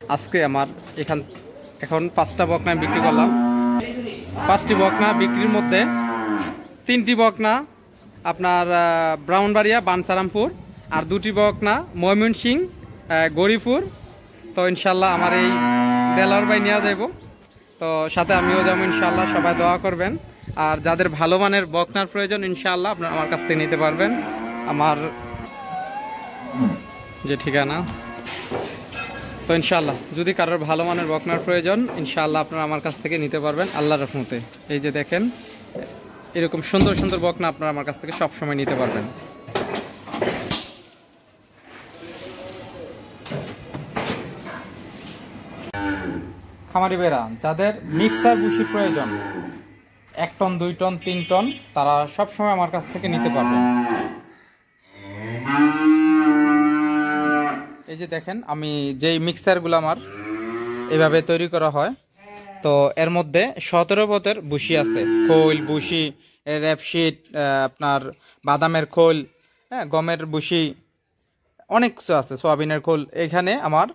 আজকে আমার এখন 5টা বকনা বিক্রি করলাম। 5টি বকনা বিক্রির মধ্যে 3টি বকনা আপনার ব্রাউনবাড়িয়া বানসারামপুর, আর 2টি বকনা ময়মনসিংহ গরিপুর। তো ইনশাল্লাহ আমার এই দেলার ভাই নিয়ে যাব, তো সাথে আমিও যাবো ইনশাল্লাহ। সবাই দোয়া করবেন। আর যাদের ভালো মানের বকনার প্রয়োজন ইনশাল্লাহ আপনারা আমার কাছ থেকে নিতে পারবেন। আমার যে ঠিকানা, তো ইনশাল্লাহ যদি কারোর ভালো মানের বকনার প্রয়োজন ইনশাল্লাহ আপনারা আমার কাছ থেকে নিতে পারবেন আল্লাহর রহমতে। এই যে দেখেন এরকম সুন্দর সুন্দর বকনা আপনারা আমার কাছ থেকে সবসময় নিতে পারবেন। খামারি বেড়া যাদের মিক্সার বুশি প্রয়োজন 1 টন 2 টন 3 টন তারা সবসময় আমার কাছ থেকে নিতে পারবেন। এই যে দেখেন আমি যেই মিক্সারগুলো আমার এভাবে তৈরি করা হয়, তো এর মধ্যে 17 পথের বুশি আছে। খোল বুশি, র্যাপশিট, আপনার বাদামের খোল, হ্যাঁ, গমের বুশি, অনেক কিছু আছে, সোয়াবিনের খোল। এখানে আমার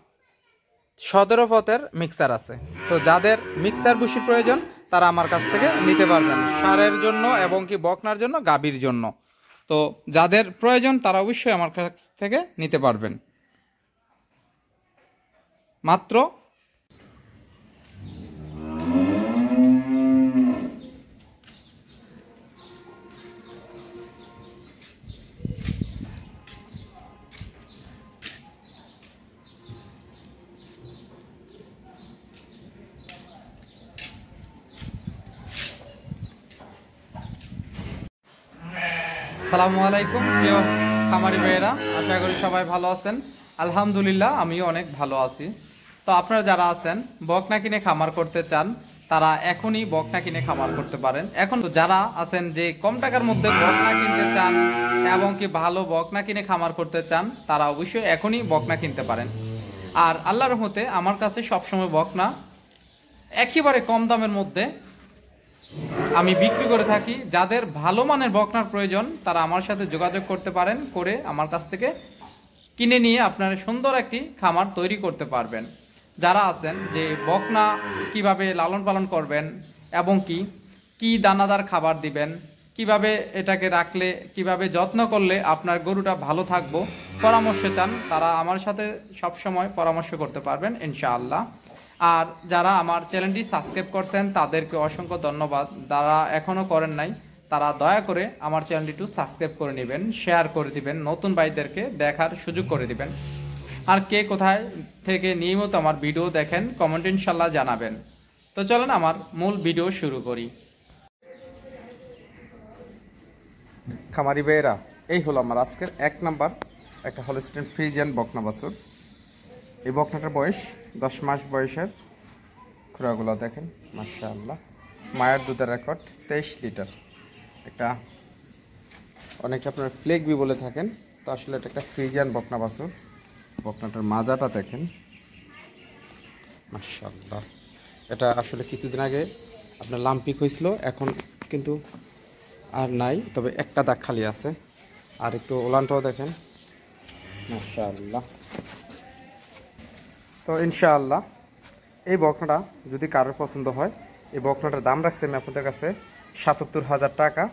17 পথের মিক্সার আছে। তো যাদের মিক্সার বুশি প্রয়োজন তারা আমার কাছ থেকে নিতে পারবেন সারের জন্য এবং কি বকনার জন্য, গাভীর জন্য। তো যাদের প্রয়োজন তারা অবশ্যই আমার কাছ থেকে নিতে পারবেন। মাত্র আসসালামু আলাইকুম প্রিয় খামারি ভাইয়েরা, আশা করি সবাই ভালো আছেন। আলহামদুলিল্লাহ আমিও অনেক ভালো আছি। তো আপনারা যারা আছেন বকনা কিনে খামার করতে চান তারা এখনই বকনা কিনে খামার করতে পারেন। এখন তো যারা আছেন যে কম টাকার মধ্যে বকনা কিনতে চান এবং কি ভালো বকনা কিনে খামার করতে চান তারা অবশ্যই এখনই বকনা কিনতে পারেন। আর আল্লাহর রহমতে আমার কাছে সবসময় বকনা একেবারে কম দামের মধ্যে আমি বিক্রি করে থাকি। যাদের ভালো মানের বকনার প্রয়োজন তারা আমার সাথে যোগাযোগ করতে পারেন, করে আমার কাছ থেকে কিনে নিয়ে আপনারা সুন্দর একটি খামার তৈরি করতে পারবেন। যারা আছেন যে বকনা কিভাবে লালন পালন করবেন এবং কি দানাদার খাবার দিবেন, কিভাবে এটাকে রাখলে, কিভাবে যত্ন করলে আপনার গরুটা ভালো থাকবো, পরামর্শ চান তারা আমার সাথে সবসময় পরামর্শ করতে পারবেন ইনশাআল্লাহ। আর যারা আমার চ্যানেলটি সাবস্ক্রাইব করছেন তাদেরকে অসংখ্য ধন্যবাদ। যারা এখনও করেন নাই তারা দয়া করে আমার চ্যানেলটি একটু সাবস্ক্রাইব করে নেবেন, শেয়ার করে দিবেন, নতুন ভাইদেরকে দেখার সুযোগ করে দিবেন। আর কে কোথায় থেকে নিয়মিত আমার ভিডিও দেখেন কমেন্ট ইনশাল্লাহ জানাবেন। তো চলেন আমার মূল ভিডিও শুরু করি। খামারি ভাইয়েরা, এই হলো আমার আজকের 1 নাম্বার একটা হলস্টেইন ফ্রিজিয়ান বকনা বাছুর। এই বকনাটার বয়স 10 মাস বয়সের। খুরাগুলো দেখেন মাশাআল্লাহ। মায়ের দুধের রেকর্ড 23 লিটার। একটা অনেকে আপনারা ফ্লেগবি বলে থাকেন, তো আসলে এটা একটা ফ্রিজিয়ান বকনা বাছুর। বকনাটার মাজাটা দেখেন মাশাআল্লাহ। এটা আসলে কিছুদিন আগে আপনার লাম্পিক হয়েছিল, এখন কিন্তু আর নাই, তবে একটা দাগ খালি আছে। আর একটু ওলানটাও দেখেন মাশাআল্লাহ। তো ইনশাআল্লাহ এই বকনাটা যদি কারোর পছন্দ হয়, এই বকনাটার দাম রাখছি আমি আপনাদের কাছে ৭৭,০০০ টাকা।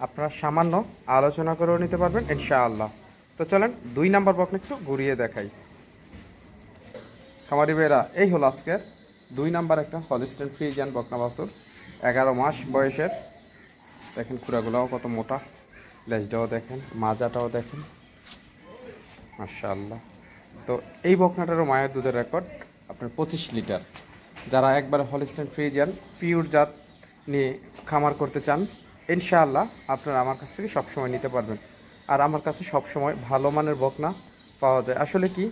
আপনারা সামান্য আলোচনা করেও নিতে পারবেন ইনশাআল্লাহ। তো চলেন 2 নাম্বার বকনা একটু ঘুরিয়ে দেখাই। খামারি ভাইয়েরা, এই হলো আজকের 2 নাম্বার একটা হলস্টেইন ফ্রিজিয়ান বকনা বাছুর, 11 মাস বয়সের। দেখেন খুরাগুলাও কত মোটা, লেজটাও দেখেন, মাজাটাও দেখেন মাশাআল্লাহ। তো এই বকনাটারও মায়ের দুধের রেকর্ড আপনার 25 লিটার। যারা একবার হলস্টেইন ফ্রিজিয়ান পিওর জাত নিয়ে খামার করতে চান ইনশাআল্লাহ আপনারা আমার কাছ থেকে সবসময় নিতে পারবেন। আর আমার কাছে সবসময় ভালো মানের বকনা পাওয়া যায়। আসলে কি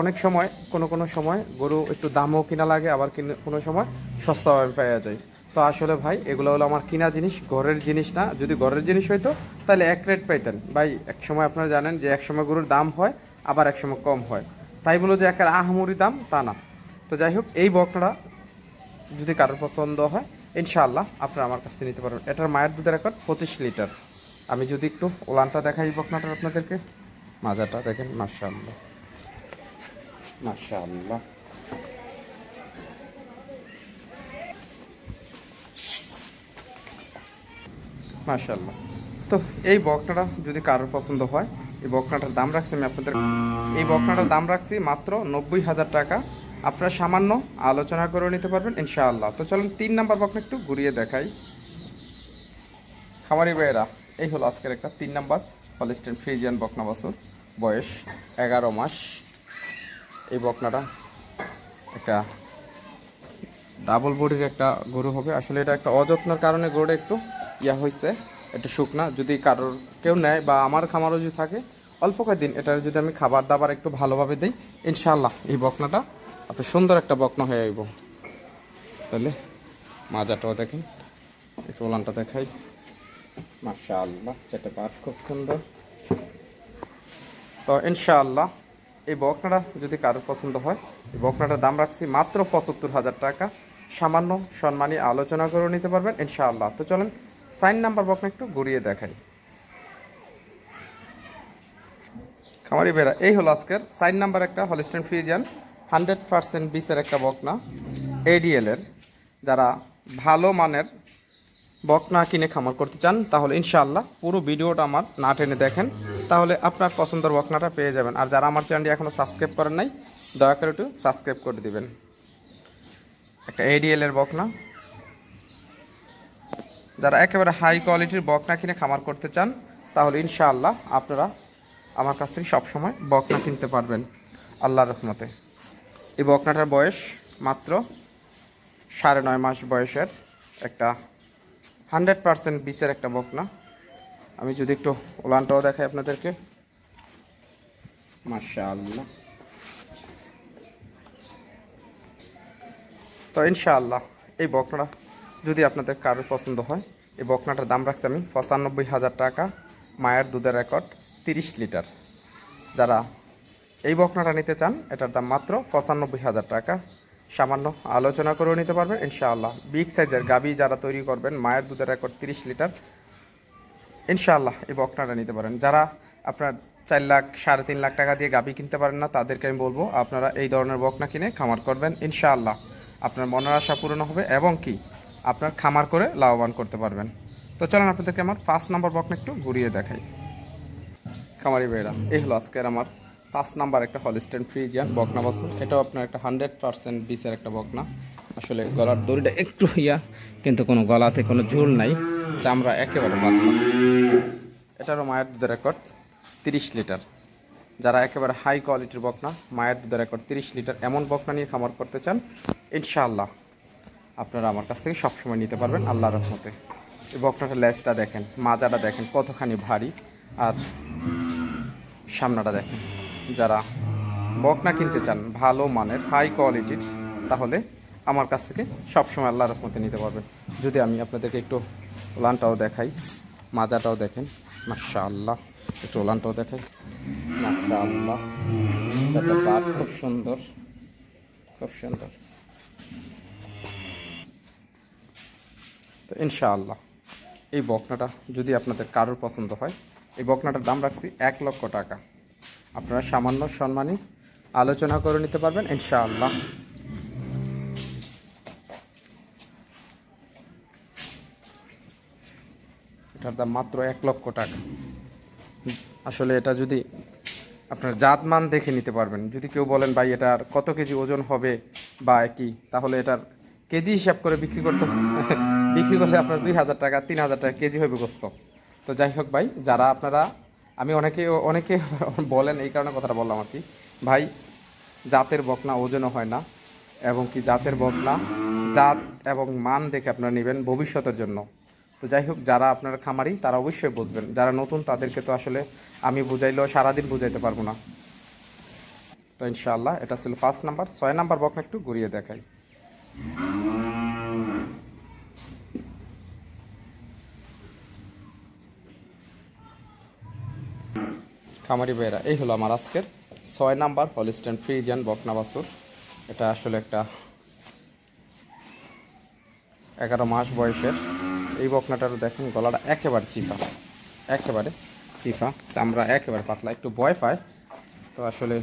অনেক সময় কোনো সময় গরু একটু দামও কিনা লাগে, আবার কোনো সময় সস্তাও পাওয়া যায়। তো আসলে ভাই এগুলো হলো আমার কিনা জিনিস, ঘরের জিনিস না। যদি ঘরের জিনিস হইতো তাহলে এক রেট পাইতেন ভাই। এক সময় আপনারা জানেন যে এক সময় গরুর দাম হয়, আবার এক সময় কম হয়, তাই বলো যে একটা আহামরি দাম তা না। তো যাই হোক, এই বকনাটা যদি কারোর পছন্দ হয় ইনশাআল্লাহ আপনারা আমার কাছ থেকে নিতে পারবেন। এটার মায়ের দুধের রেকর্ড 25 লিটার। আমি যদি একটু ওলানটা দেখাই বকনাটার আপনাদেরকে, মাজাটা দেখেন মাশাআল্লাহ মাশাআল্লাহ। মাশাআল্লাহ। তো এই বকনাটা যদি কারোর পছন্দ হয়, এই বকনাটার দাম রাখছি আমি আপনাদের, এই বকনাটার দাম রাখছি মাত্র 90,000 টাকা। আপনারা সামান্য আলোচনা করে নিতে পারবেন ইনশাআল্লাহ। তো চলুন 3 নাম্বার বকনা একটু ঘুরিয়ে দেখাই। খামারি ভাইয়েরা, এই হলো আজকের একটা 3 নাম্বার হলিস্টিয়ান ফ্রিজিয়ান বকনা বাছুর, বয়স 11 মাস। এই বকনাটা একটা ডাবল বডির একটা গরু হবে। আসলে এটা একটা অযত্নের কারণে গরুটা একটু হয়েছে, একটু শুকনা। যদি কারোর কেউ নেয় বা আমার খামারও যদি থাকে, অল্প কয়েকদিন এটা যদি আমি খাবার দাবার একটু ভালোভাবে দিই, ইনশাআল্লাহ এই বকনাটা আপনি সুন্দর একটা বকনা হয়ে আইব। তাহলে মাজাটাও দেখেন, একটু ওলানটা দেখাই। মাশাআল্লাহ, চারটে পাট খুব সুন্দর। তো ইনশাআল্লাহ এই বকনাটা যদি কারোর পছন্দ হয়, এই বকনাটার দাম রাখছি মাত্র 75,000 টাকা। সামান্য সম্মানী আলোচনা করে নিতে পারবেন ইনশাআল্লাহ। তো চলেন 4 নাম্বার বকনা একটু ঘুরিয়ে দেখাই। খামারি বেড়া, এই হলো আজকের 4 নাম্বার একটা হলিস্টিয়ান ফ্রিজিয়ান 100% বিচের একটা বকনা, এডিএল এর। যারা ভালো মানের বকনা কিনে খামার করতে চান, তাহলে ইনশাআল্লাহ পুরো ভিডিওটা আমার না টেনে দেখেন, তাহলে আপনার পছন্দের বকনাটা পেয়ে যাবেন। আর যারা আমার চ্যানেলটি এখনও সাবস্ক্রাইব করেন নাই, দয়া করে একটু সাবস্ক্রাইব করে দিবেন। একটা এডিএল এর বকনা। যারা একেবারে হাই কোয়ালিটির বকনা কিনে খামার করতে চান, তাহলে ইনশাআল্লাহ আপনারা আমার কাছ থেকে সবসময় বকনা কিনতে পারবেন আল্লাহর রহমতে। এই বকনাটার বয়স মাত্র 9.5 মাস বয়সের একটা 100% বিচের একটা বকনা। আমি যদি একটু ওলানটাও দেখাই আপনাদেরকে, মাশাআল্লাহ। তো ইনশাআল্লাহ এই বকনাটা যদি আপনাদের কারোর পছন্দ হয়, এই বকনাটার দাম রাখছি আমি 95,000 টাকা। মায়ের দুধের রেকর্ড 30 লিটার। যারা এই বকনাটা নিতে চান, এটার দাম মাত্র 95,000 টাকা। সামান্য আলোচনা করেও নিতে পারবেন ইনশাআল্লাহ। বিগ সাইজের গাবি যারা তৈরি করবেন, মায়ের দুধের রেকর্ড 30 লিটার, ইনশাআল্লাহ এই বকনাটা নিতে পারেন। যারা আপনার 4 লাখ 3.5 লাখ টাকা দিয়ে গাবি কিনতে পারেন না, তাদেরকে আমি বলবো আপনারা এই ধরনের বকনা কিনে খামার করবেন ইনশাআল্লাহ। আপনার মনের আশা পূরণ হবে এবং কি আপনার খামার করে লাভবান করতে পারবেন। তো চলেন আপনাদেরকে আমার 5 নাম্বার বকনা একটু ঘুরিয়ে দেখাই। খামারি ভাইরা, এই হলো আজকের আমার 5 নাম্বার একটা হলিস্টিয়ান ফ্রিজিয়ান বকনা বাছুর। এটাও আপনার একটা 100% বিচের একটা বকনা। আসলে গলার দড়িটা একটু কিন্তু কোনো গলাতে কোনো ঝুল নাই, চামড়া একেবারে পাতলা। এটারও মায়ের দুধের রেকর্ড 30 লিটার। যারা একেবারে হাই কোয়ালিটির বকনা, মায়ের দুধের রেকর্ড 30 লিটার, এমন বকনা নিয়ে খামার করতে চান, ইনশাআল্লাহ আপনারা আমার কাছ থেকে সবসময় নিতে পারবেন আল্লাহর রহমতে। এই বকনাটার লেজটা দেখেন, মাজাটা দেখেন কতখানি ভারী, আর সামনাটা দেখেন। যারা বকনা কিনতে চান ভালো মানের হাই কোয়ালিটির, তাহলে আমার কাছ থেকে সবসময় আল্লাহর রহমতে নিতে পারবেন। যদি আমি আপনাদেরকে একটু ওলানটাও দেখাই, মাজাটাও দেখেন, মাশাআল্লাহ। একটু ওলানটাও দেখাই, মাশাআল্লাহ। একটা বাট খুব সুন্দর, খুব সুন্দর। তো ইনশাআল্লাহ এই বকনাটা যদি আপনাদের কারোর পছন্দ হয়, এই বকনাটার দাম রাখছি 1 লক্ষ টাকা। আপনারা সামান্য সম্মানী আলোচনা করে নিতে পারবেন ইনশাআল্লাহ। এটার দাম মাত্র 1 লক্ষ টাকা। আসলে এটা যদি আপনার জাতমান দেখে নিতে পারবেন। যদি কেউ বলেন ভাই এটার কত কেজি ওজন হবে বা কি, তাহলে এটার কেজি হিসাব করে বিক্রি করতে বিক্রি করলে আপনার 2,000 টাকা 3,000 টাকা কেজি হবে গোস্ত। তো যাই হোক ভাই, যারা আপনারা, আমি অনেকে বলেন, এই কারণে কথাটা বললাম আর কি। ভাই জাতের বকনা ওজনও হয় না, এবং কি জাতের বকনা জাত এবং মান দেখে আপনারা নেবেন ভবিষ্যতের জন্য। তো যাই হোক, যারা আপনার খামারি তারা অবশ্যই বুঝবেন। যারা নতুন তাদেরকে তো আসলে আমি বুঝাইলেও সারাদিন বুঝাইতে পারবো না। তো ইনশাআল্লাহ এটা ছিল 5 নাম্বার। 6 নাম্বার বকনা একটু ঘুরিয়ে দেখাই। খামারি ভাইয়েরা, এই হলো আমার আজকের 6 নাম্বার হলিস্টিয়ান ফ্রিজিয়ান বকনা বাছুর। এটা আসলে একটা 11 মাস বয়সের। এই বকনাটারও দেখেন গলাটা একেবারে চিফা, একেবারে চিফা, চামড়া একেবারে পাতলা, একটু ভয় পায়। তো আসলে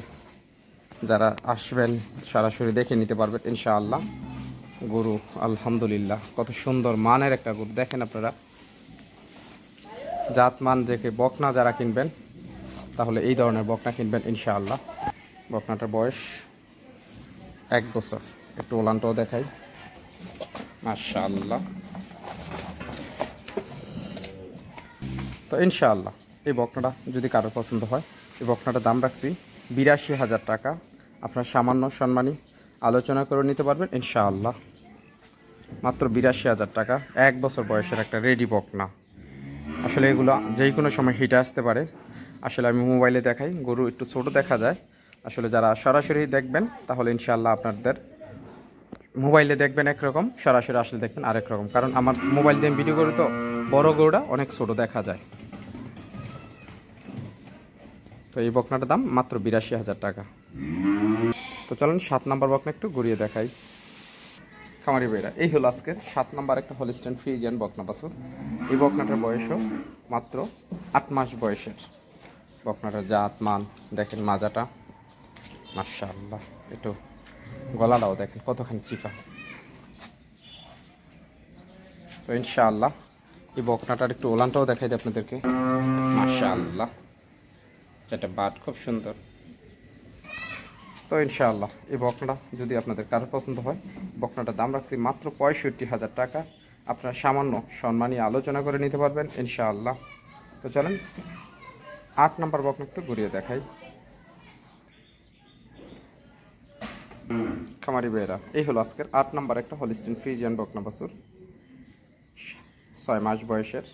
যারা আসবেন সরাসরি দেখে নিতে পারবেন ইনশাআল্লাহ। গরু আলহামদুলিল্লাহ কত সুন্দর মানের একটা গরু, দেখেন আপনারা জাতমান দেখে বকনা যারা কিনবেন তাহলে এই ধরনের বকনা কিনবেন ইনশাআল্লাহ। বকনাটার বয়স 1 বছর। একটু ওলানটাও দেখাই, মাশাআল্লাহ। তো ইনশাআল্লাহ এই বকনাটা যদি কারোর পছন্দ হয়, এই বকনাটার দাম রাখছি 82,000 টাকা। আপনার সামান্য সম্মানী আলোচনা করে নিতে পারবেন ইনশাআল্লাহ। মাত্র 82,000 টাকা। 1 বছর বয়সের একটা রেডি বকনা। আসলে এগুলো যেই কোনো সময় হিটে আসতে পারে। আসলে আমি মোবাইলে দেখাই, গরু একটু ছোট দেখা যায়। আসলে যারা সরাসরি দেখবেন তাহলে ইনশাআল্লাহ আপনাদের মোবাইলে দেখবেন একরকম, সরাসরি আসলে দেখবেন আরেক রকম। কারণ আমার মোবাইল দিয়ে ভিডিও করি তো বড় গরুটা অনেক ছোট দেখা যায়। তো এই বকনাটার দাম মাত্র 82,000 টাকা। তো চলুন 7 নাম্বার বকনা একটু ঘুরিয়ে দেখাই। খামারি ভাইরা, এই হলো আজকের 7 নাম্বার একটা হলিস্টাইন ফ্রিজিয়ান বকনা বাছুর। এই বকনাটার বয়সও মাত্র 8 মাস বয়সের। বকনাটার জাত মান দেখেন, মাজাটা মাশাআল্লাহ। একটু গলাটাও দেখেন কতখানি চিফা। তো ইনশাআল্লাহ এই বকনাটার একটু ওলানটাও দেখাই দিই আপনাদেরকে, মাশাআল্লাহ। এটা বাট খুব সুন্দর। তো ইনশাআল্লাহ এই বকনাটা যদি আপনাদের কারোর পছন্দ হয়, বকনাটার দাম রাখছি মাত্র 65,000 টাকা। আপনারা সামান্য সম্মানী আলোচনা করে নিতে পারবেন ইনশাআল্লাহ। তো চলেন 8 নাম্বার বকনা একটু ঘুরিয়ে দেখাই। খামারি ভাইরা, এই হলো আজকের 8 নাম্বার একটা হলিস্টাইন ফ্রিজিয়ান বকনা বাছুর। 6 মাস বয়সের,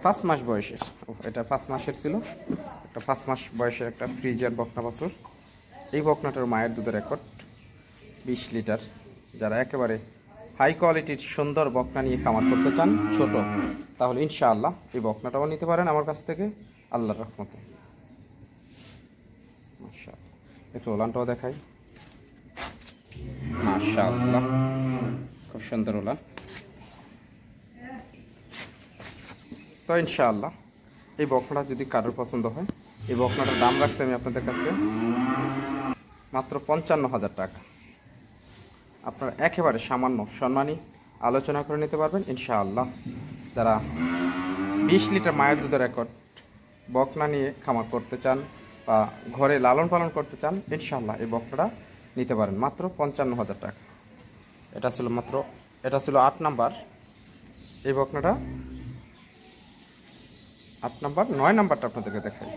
5 মাস বয়সের, এটা 5 মাসের ছিল। একটা 5 মাস বয়সের একটা ফ্রিজিয়ান বকনা বাছুর। এই বকনাটার মায়ের দুধের রেকর্ড 20 লিটার। যারা একেবারে হাই কোয়ালিটির সুন্দর বকনা নিয়ে খামার করতে চান ছোট, তাহলে ইনশাআল্লাহ এই বকনাটাও নিতে পারেন আমার কাছ থেকে আল্লাহর রহমতে। মাশাআল্লাহ, একটু ওলানটাও দেখাই, মাশাআল্লাহ, খুব সুন্দর ওলান। তো ইনশাআল্লাহ এই বকনাটা যদি কারোর পছন্দ হয়, এই বকনাটার দাম রাখছি আমি আপনাদের কাছে মাত্র 55,000 টাকা। আপনারা একেবারে সামান্য সম্মানী আলোচনা করে নিতে পারবেন ইনশাআল্লাহ। যারা 20 লিটার মায়ের দুধের রেকর্ড বকনা নিয়ে খামার করতে চান বা ঘরে লালন পালন করতে চান, ইনশাআল্লাহ এই বকনাটা নিতে পারেন মাত্র 55,000 টাকা। এটা ছিল 8 নাম্বার। এই বকনাটা 8 নাম্বার। 9 নাম্বারটা আপনাদেরকে দেখাই।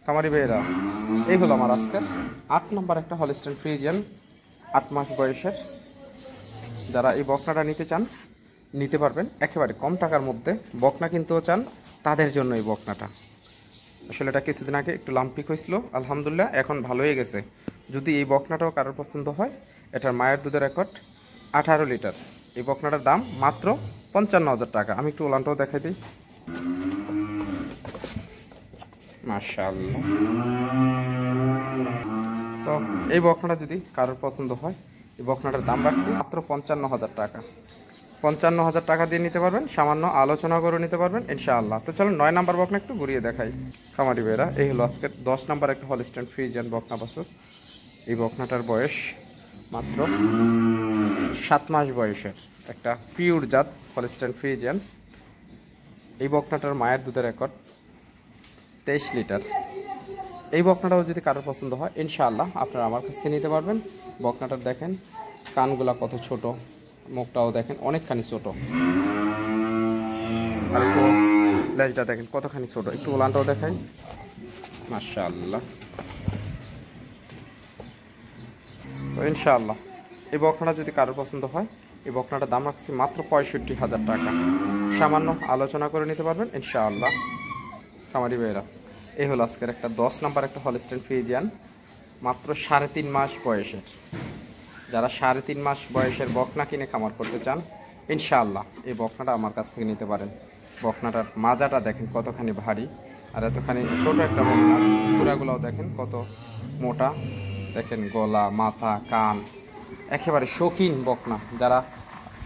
খামারি ভাইয়েরা, এই হলো আমার আজকের 8 নাম্বার একটা হলিস্টাইন ফ্রিজিয়ান 8 মাস বয়সের। যারা এই বকনাটা নিতে চান নিতে পারবেন একেবারে কম টাকার মধ্যে। বকনা কিনতেও চান তাদের জন্য এই বকনাটা। আসলে এটা কিছুদিন আগে একটু লাম্পিক হয়েছিল, আলহামদুলিল্লাহ এখন ভালো হয়ে গেছে। যদি এই বকনাটাও কারোর পছন্দ হয়, এটার মায়ের দুধের রেকর্ড 18 লিটার। এই বকনাটার দাম মাত্র 55,000 টাকা। আমি একটু ওলানটাও দেখাই দিই, মাশাআল্লাহ। তো এই বকনাটা যদি কারোর পছন্দ হয়, এই বকনাটার দাম রাখছি মাত্র 55,000 টাকা। 55,000 টাকা দিয়ে নিতে পারবেন, সামান্য আলোচনা করে নিতে পারবেন ইনশাআল্লাহ। তো চলুন 9 নাম্বার বকনা একটু ঘুরিয়ে দেখাই। খামারি ভাইয়েরা, এই হলো আজকের 10 নাম্বার একটা হলিস্টাইন ফ্রিজিয়ান বকনা বাছুর। এই বকনাটার বয়স মাত্র 7 মাস বয়সের একটা পিওর জাত হলিস্টাইন ফ্রিজিয়ান। এই বকনাটার মায়ের দুধের রেকর্ড 23 লিটার। এই বকনাটাও যদি কারোর পছন্দ হয়, ইনশাআল্লাহ আপনারা আমার কাছ থেকে নিতে পারবেন। বকনাটার দেখেন কানগুলা কত ছোট, মুখটাও দেখেন অনেকখানি ছোট, আর একটু লেজটা দেখেন কতখানি ছোট। একটু ওলানটাও দেখাই, মাশাআল্লাহ। তো ইনশাআল্লাহ এই বকনাটা যদি কারোর পছন্দ হয়, এই বকনাটার দাম রাখছি মাত্র 65,000 টাকা। সামান্য আলোচনা করে নিতে পারবেন ইনশাআল্লাহ। খামারি ভাইয়েরা, এই হলো আজকের একটা 10 নাম্বার একটা হলিস্টাইন ফ্রিজিয়ান মাত্র 3.5 মাস বয়সের। যারা 3.5 মাস বয়সের বকনা কিনে খামার করতে চান, ইনশাআল্লাহ এই বকনাটা আমার কাছ থেকে নিতে পারেন। বকনাটার মাজাটা দেখেন কতখানি ভারী, আর এতখানি ছোট একটা বকনা। পুরাগুলাও দেখেন কত মোটা, দেখেন গলা, মাথা, কান, একেবারে শৌখিন বকনা। যারা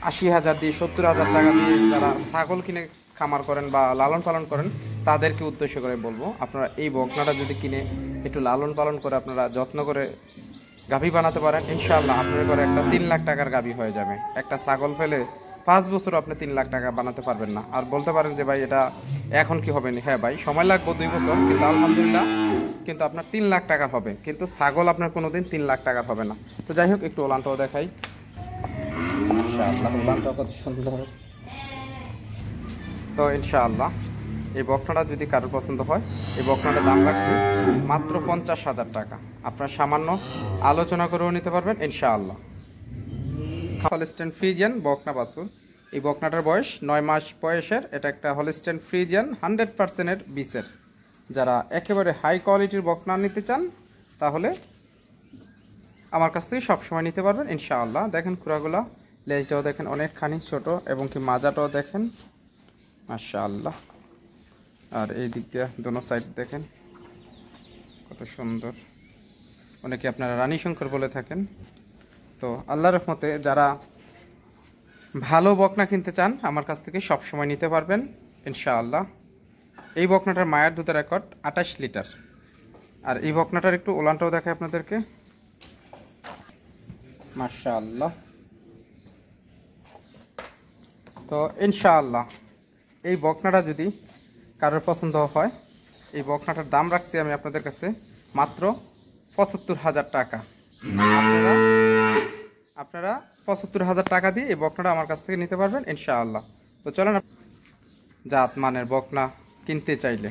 80,000 দিয়ে 70,000 টাকা দিয়ে যারা ছাগল কিনে খামার করেন বা লালন পালন করেন, তাদেরকে উদ্দেশ্য করে বলবো, আপনারা এই বকনাটা যদি কিনে একটু লালন পালন করে আপনারা যত্ন করে গাভী বানাতে পারেন, ইনশাআল্লাহ আপনার ঘরে একটা 3 লাখ টাকার গাভী হয়ে যাবে। একটা ছাগল ফেলে 5 বছর আপনি 3 লাখ টাকা বানাতে পারবেন না। আর বলতে পারেন যে ভাই এটা এখন কি হবে না, হ্যাঁ ভাই সময় লাগবে 2 বছর, কিন্তু আলহামদুলিল্লাহ কিন্তু আপনার 3 লাখ টাকা হবে। কিন্তু ছাগল আপনার কোনোদিন 3 লাখ টাকার হবে না। তো যাই হোক একটু ওলানটাও দেখাই। মাশাআল্লাহ ওলানটাও কত সুন্দর। তো ইনশাআল্লাহ এই বকনাটা যদি কারোর পছন্দ হয়, এই বকনাটার দাম রাখছি মাত্র 50,000 টাকা। আপনার সামান্য আলোচনা করেও নিতে পারবেন ইনশাআল্লাহ। হলস্টেইন ফ্রিজিয়ান বকনা বাছুর। এই বকনাটার বয়স 9 মাস বয়সের। এটা একটা হলস্টেইন ফ্রিজিয়ান 100%-এর বিচের। যারা একেবারে হাই কোয়ালিটির বকনা নিতে চান তাহলে আমার কাছ থেকে সবসময় নিতে পারবেন ইনশাআল্লাহ। দেখেন খুরাগুলা, লেজটাও দেখেন অনেকখানি ছোট, এবং কি মাজাটাও দেখেন মাশাআল্লাহ। আর এই দিক দিয়ে দোনো সাইড দেখেন কত সুন্দর। অনেকে আপনারা রানী শঙ্কর বলে থাকেন। তো আল্লাহর রহমতে যারা ভালো বকনা কিনতে চান আমার কাছ থেকে সব সময় নিতে পারবেন ইনশাআল্লাহ। এই বকনাটার মায়ের দুধের রেকর্ড 28 লিটার। আর এই বকনাটার একটু ওলানটাও দেখায় আপনাদেরকে মাশাআল্লাহ। তো ইনশাআল্লাহ এই বকনাটা যদি কারোর পছন্দ হয়, এই বকনাটার দাম রাখছি আমি আপনাদের কাছে মাত্র 75,000 টাকা। আপনারা 75,000 টাকা দিয়ে এই বকনাটা আমার কাছ থেকে নিতে পারবেন ইনশাআল্লাহ। তো চলেন জাত মানের বকনা কিনতে চাইলে